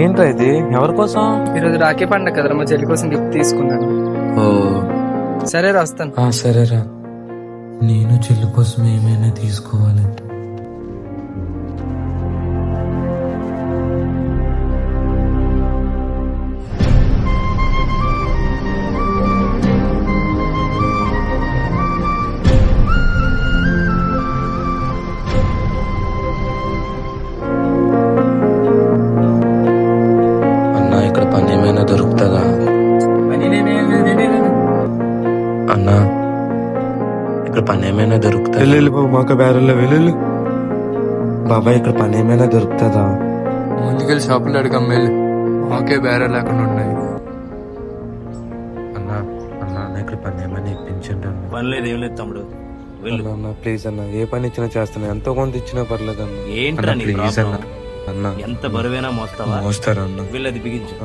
ఏంట్రా ఇది? ఎవరి కోసం? ఈరోజు రాఖీ పండగ కదరా, మా చెల్లి కోసం గిఫ్ట్ తీసుకున్నాను. ఓ సరే వస్తాను. సరేరా. నేను చెల్లి కోసం ఏమైనా తీసుకోవాలి. అన్నా, ఇక్కడ పని ఏమైనా దొరుకుతుందా? అన్నా, ఇక్కడ పని ఏమైనా దొరుకుతుందా? వెళ్ళు బాబు, మాకు బేరల్లో వెళ్ళు. బాబాయ్, ఇక్కడ పని ఏమైనా దొరుకుతుందా? ముందుకెళ్ళి షాపులో అడగం వెళ్ళి, మాకే బేరే లేకుండా ఉన్నాయి. అన్నా అన్నా అన్న, ఇక్కడ పని ఏమైనా ఇప్పించండి అన్న. పని లేదు, ఏం లేదు తమ్ముడు, వెళ్ళు. అన్న ప్లీజ్ అన్న, ఏ పని ఇచ్చినా చేస్తాను. ఎంతో కొంత ఇచ్చినా పర్లేదు అన్న. ఏంట్రా నీ ప్లీజ్ అన్న. ప్రాబ్లం? అన్న ఎంత బరువైనా మోస్తావా? మోస్తారా అన్న? వీళ్ళు అది బిగించు.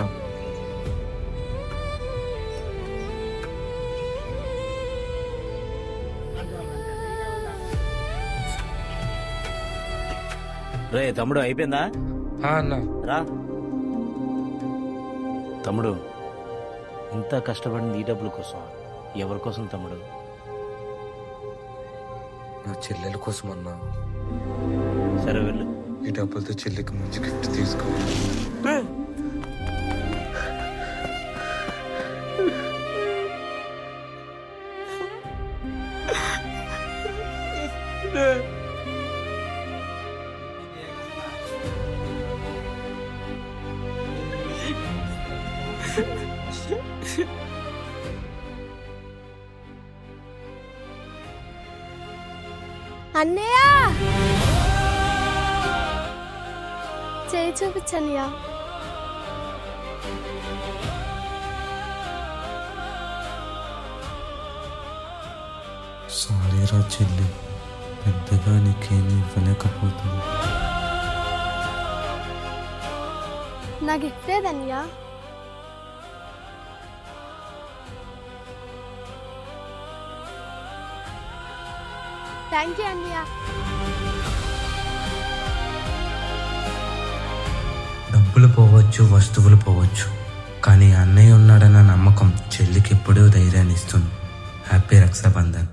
రే తమ్ముడు, అయిపోయిందా? అన్న రా తమ్ముడు, ఇంత కష్టపడింది ఈ డబ్బుల కోసం, ఎవరి కోసం తమ్ముడు? నా చెల్లెల కోసం అన్నా. సరే వెళ్ళు. ఈ డబ్బులతో చెల్లికి మంచి గిఫ్ట్ తీసుకోవాలి. అన్నయ్య, చేయి చూపించన్నయ్య. సారీరా చెల్లి, పెద్దగా నీకేమీ ఇవ్వలేకపోతుంది. నా గిఫ్ట్ లేదన్నయ్య. థ్యాంక్ యూ అన్నయ్య. డబ్బులు పోవచ్చు, వస్తువులు పోవచ్చు, కానీ అన్నయ్య ఉన్నాడన్న నమ్మకం చెల్లికి ఎప్పుడూ ధైర్యాన్ని ఇస్తుంది. హ్యాపీ రక్షాబంధన్.